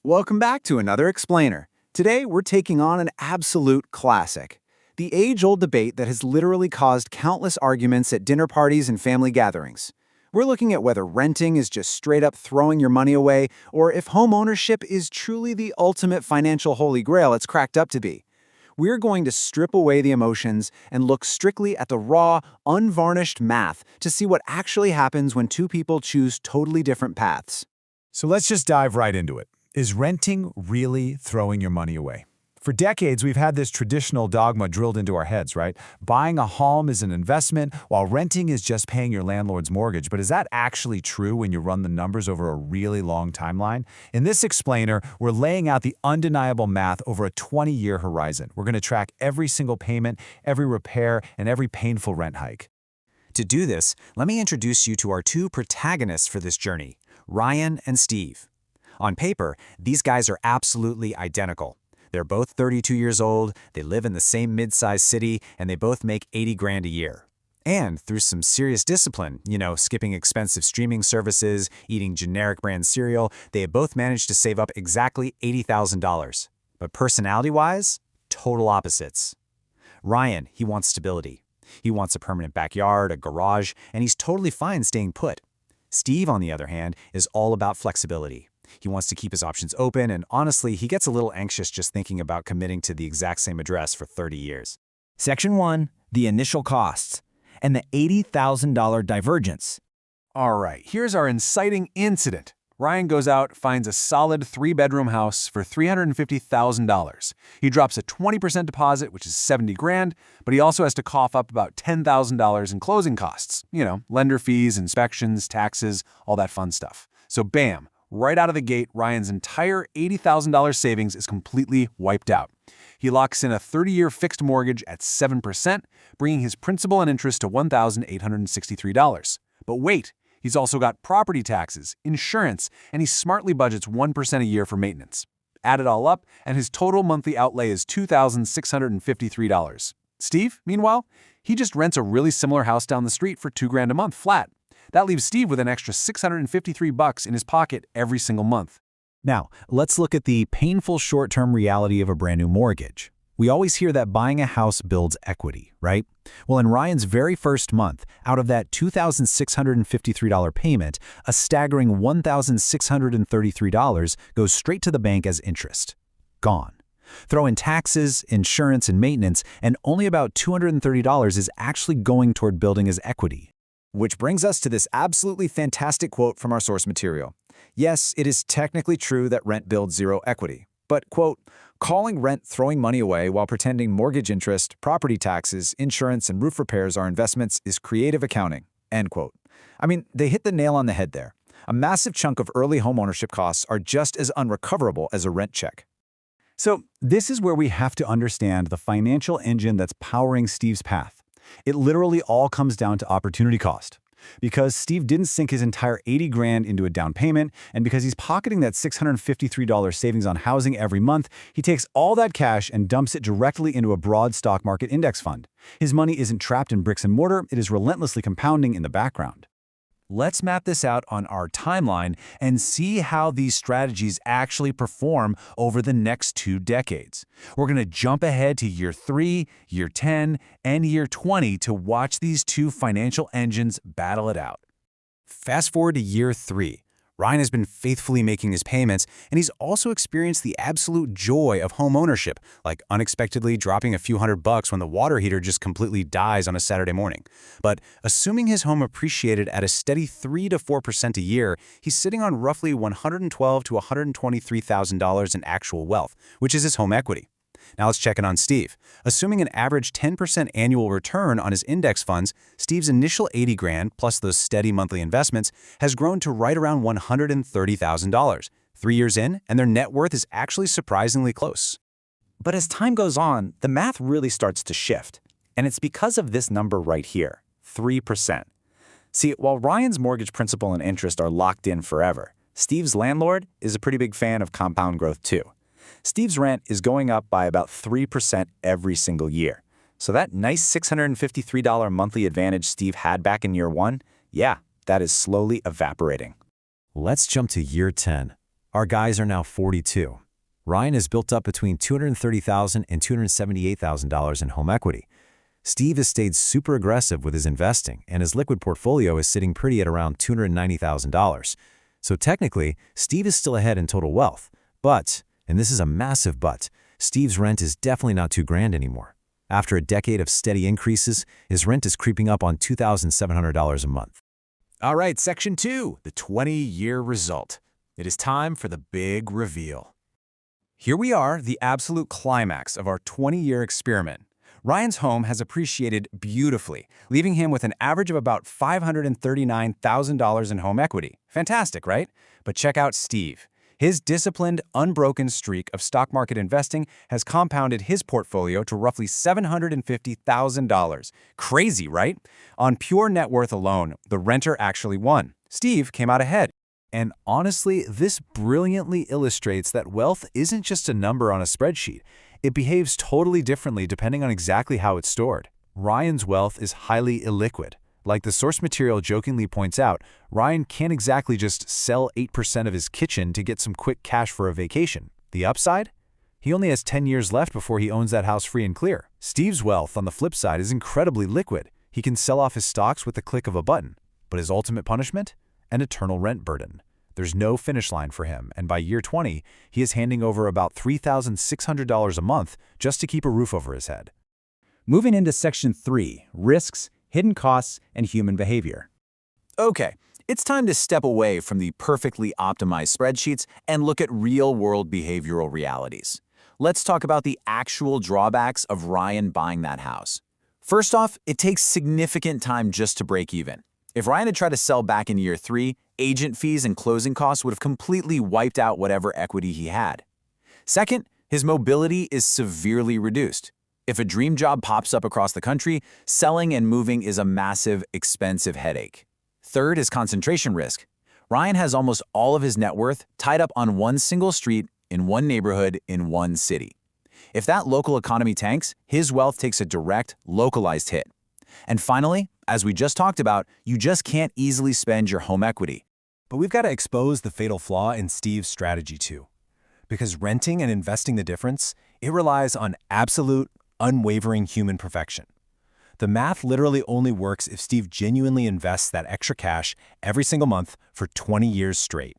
Welcome back to another Explainer. Today, we're taking on an absolute classic. The age-old debate that has literally caused countless arguments at dinner parties and family gatherings. We're looking at whether renting is just straight up throwing your money away, or if home ownership is truly the ultimate financial holy grail it's cracked up to be. We're going to strip away the emotions and look strictly at the raw, unvarnished math to see what actually happens when two people choose totally different paths. So let's just dive right into it. Is renting really throwing your money away? For decades, we've had this traditional dogma drilled into our heads, right? Buying a home is an investment, while renting is just paying your landlord's mortgage. But is that actually true when you run the numbers over a really long timeline? In this explainer, we're laying out the undeniable math over a 20-year horizon. We're going to track every single payment, every repair, and every painful rent hike. To do this, let me introduce you to our two protagonists for this journey, Ryan and Steve. On paper, these guys are absolutely identical. They're both 32 years old, they live in the same mid-sized city, and they both make 80 grand a year. And through some serious discipline, skipping expensive streaming services, eating generic brand cereal, they have both managed to save up exactly $80,000. But personality-wise, total opposites. Ryan, he wants stability. He wants a permanent backyard, a garage, and he's totally fine staying put. Steve, on the other hand, is all about flexibility. He wants to keep his options open, and honestly, he gets a little anxious just thinking about committing to the exact same address for 30 years. Section 1, the initial costs, and the $80,000 divergence. All right, here's our inciting incident. Ryan goes out, finds a solid 3-bedroom house for $350,000. He drops a 20% deposit, which is 70 grand, but he also has to cough up about $10,000 in closing costs. Lender fees, inspections, taxes, all that fun stuff. So bam, right out of the gate, Ryan's entire $80,000 savings is completely wiped out. He locks in a 30-year fixed mortgage at 7%, bringing his principal and interest to $1,863. But wait, he's also got property taxes, insurance, and he smartly budgets 1% a year for maintenance. Add it all up, and his total monthly outlay is $2,653. Steve, meanwhile, he just rents a really similar house down the street for $2 grand a month flat. That leaves Steve with an extra $653 in his pocket every single month. Now, let's look at the painful short-term reality of a brand new mortgage. We always hear that buying a house builds equity, right? Well, in Ryan's very first month, out of that $2,653 payment, a staggering $1,633 goes straight to the bank as interest. Gone. Throw in taxes, insurance, and maintenance, and only about $230 is actually going toward building his equity. Which brings us to this absolutely fantastic quote from our source material. Yes, it is technically true that rent builds zero equity, but, quote, calling rent throwing money away while pretending mortgage interest, property taxes, insurance, and roof repairs are investments is creative accounting, end quote. I mean, they hit the nail on the head there. A massive chunk of early homeownership costs are just as unrecoverable as a rent check. So this is where we have to understand the financial engine that's powering Steve's path. It literally all comes down to opportunity cost. Because Steve didn't sink his entire 80 grand into a down payment, and because he's pocketing that $653 savings on housing every month, he takes all that cash and dumps it directly into a broad stock market index fund. His money isn't trapped in bricks and mortar, it is relentlessly compounding in the background. Let's map this out on our timeline and see how these strategies actually perform over the next 2 decades. We're going to jump ahead to year 3, year 10, and year 20 to watch these two financial engines battle it out. Fast forward to year 3. Ryan has been faithfully making his payments, and he's also experienced the absolute joy of home ownership, like unexpectedly dropping a few $100 when the water heater just completely dies on a Saturday morning. But assuming his home appreciated at a steady 3 to 4% a year, he's sitting on roughly $112,000 to $123,000 in actual wealth, which is his home equity. Now let's check in on Steve. Assuming an average 10% annual return on his index funds, Steve's initial 80 grand plus those steady monthly investments has grown to right around $130,000. 3 years in, and their net worth is actually surprisingly close. But as time goes on, the math really starts to shift. And it's because of this number right here, 3%. See, while Ryan's mortgage principal and interest are locked in forever, Steve's landlord is a pretty big fan of compound growth too. Steve's rent is going up by about 3% every single year. So that nice $653 monthly advantage Steve had back in year 1, yeah, that is slowly evaporating. Let's jump to year 10. Our guys are now 42. Ryan has built up between $230,000 and $278,000 in home equity. Steve has stayed super aggressive with his investing, and his liquid portfolio is sitting pretty at around $290,000. So technically, Steve is still ahead in total wealth. But, and this is a massive but, Steve's rent is definitely not $2,000 anymore. After a decade of steady increases, his rent is creeping up on $2,700 a month. All right, Section 2, the 20-year result. It is time for the big reveal. Here we are, the absolute climax of our 20-year experiment. Ryan's home has appreciated beautifully, leaving him with an average of about $539,000 in home equity. Fantastic, right? But check out Steve. His disciplined, unbroken streak of stock market investing has compounded his portfolio to roughly $750,000. Crazy, right? On pure net worth alone, the renter actually won. Steve came out ahead. And honestly, this brilliantly illustrates that wealth isn't just a number on a spreadsheet. It behaves totally differently depending on exactly how it's stored. Ryan's wealth is highly illiquid. Like the source material jokingly points out, Ryan can't exactly just sell 8% of his kitchen to get some quick cash for a vacation. The upside? He only has 10 years left before he owns that house free and clear. Steve's wealth, on the flip side, is incredibly liquid. He can sell off his stocks with the click of a button. But his ultimate punishment? An eternal rent burden. There's no finish line for him, and by year 20, he is handing over about $3,600 a month just to keep a roof over his head. Moving into Section 3, risks, hidden costs, and human behavior. Okay, it's time to step away from the perfectly optimized spreadsheets and look at real-world behavioral realities. Let's talk about the actual drawbacks of Ryan buying that house. First off, it takes significant time just to break even. If Ryan had tried to sell back in year 3, agent fees and closing costs would have completely wiped out whatever equity he had. Second, his mobility is severely reduced. If a dream job pops up across the country, selling and moving is a massive, expensive headache. Third is concentration risk. Ryan has almost all of his net worth tied up on one single street, in one neighborhood, in one city. If that local economy tanks, his wealth takes a direct, localized hit. And finally, as we just talked about, you just can't easily spend your home equity. But we've got to expose the fatal flaw in Steve's strategy too. Because renting and investing the difference, it relies on absolute, unwavering human perfection. The math literally only works if Steve genuinely invests that extra cash every single month for 20 years straight.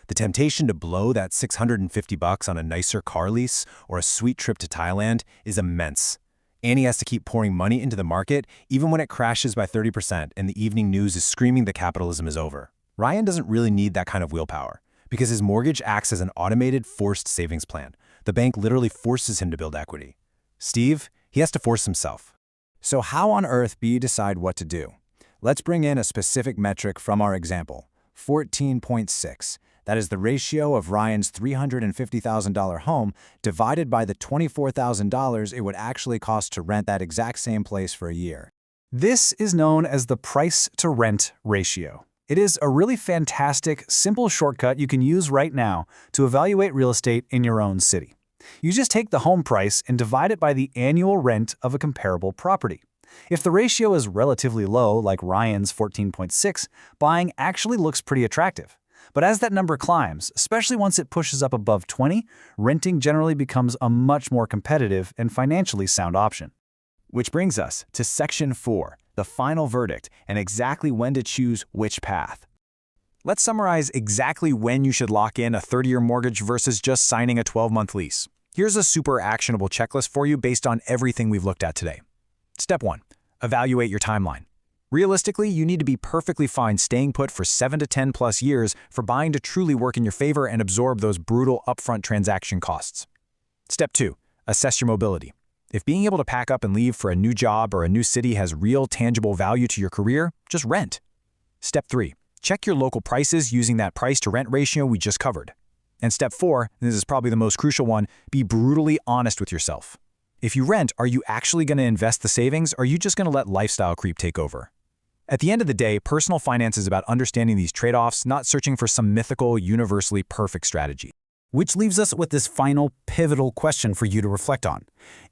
The temptation to blow that $650 on a nicer car lease or a sweet trip to Thailand is immense. And he has to keep pouring money into the market even when it crashes by 30% and the evening news is screaming that capitalism is over. Ryan doesn't really need that kind of willpower because his mortgage acts as an automated forced savings plan. The bank literally forces him to build equity. Steve, he has to force himself. So how on earth do you decide what to do? Let's bring in a specific metric from our example, 14.6. That is the ratio of Ryan's $350,000 home divided by the $24,000 it would actually cost to rent that exact same place for a year. This is known as the price-to-rent ratio. It is a really fantastic, simple shortcut you can use right now to evaluate real estate in your own city. You just take the home price and divide it by the annual rent of a comparable property. If the ratio is relatively low, like Ryan's 14.6, buying actually looks pretty attractive. But as that number climbs, especially once it pushes up above 20, renting generally becomes a much more competitive and financially sound option. Which brings us to Section 4, the final verdict, and exactly when to choose which path. Let's summarize exactly when you should lock in a 30-year mortgage versus just signing a 12-month lease. Here's a super actionable checklist for you based on everything we've looked at today. Step 1. Evaluate your timeline. Realistically, you need to be perfectly fine staying put for 7 to 10 plus years for buying to truly work in your favor and absorb those brutal upfront transaction costs. Step 2. Assess your mobility. If being able to pack up and leave for a new job or a new city has real tangible value to your career, just rent. Step 3. Check your local prices using that price-to-rent ratio we just covered. And step 4, and this is probably the most crucial one, be brutally honest with yourself. If you rent, are you actually going to invest the savings, or are you just going to let lifestyle creep take over? At the end of the day, personal finance is about understanding these trade-offs, not searching for some mythical, universally perfect strategy. Which leaves us with this final, pivotal question for you to reflect on.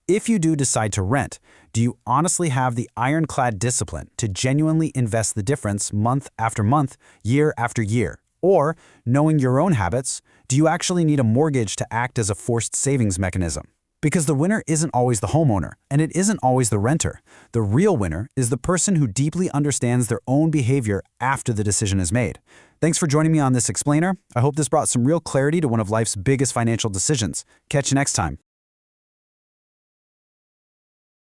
If you do decide to rent, do you honestly have the ironclad discipline to genuinely invest the difference month after month, year after year? Or, knowing your own habits, Do you actually need a mortgage to act as a forced savings mechanism? Because the winner isn't always the homeowner, and it isn't always the renter. The real winner is the person who deeply understands their own behavior after the decision is made. Thanks for joining me on this explainer. I hope this brought some real clarity to one of life's biggest financial decisions. Catch you next time.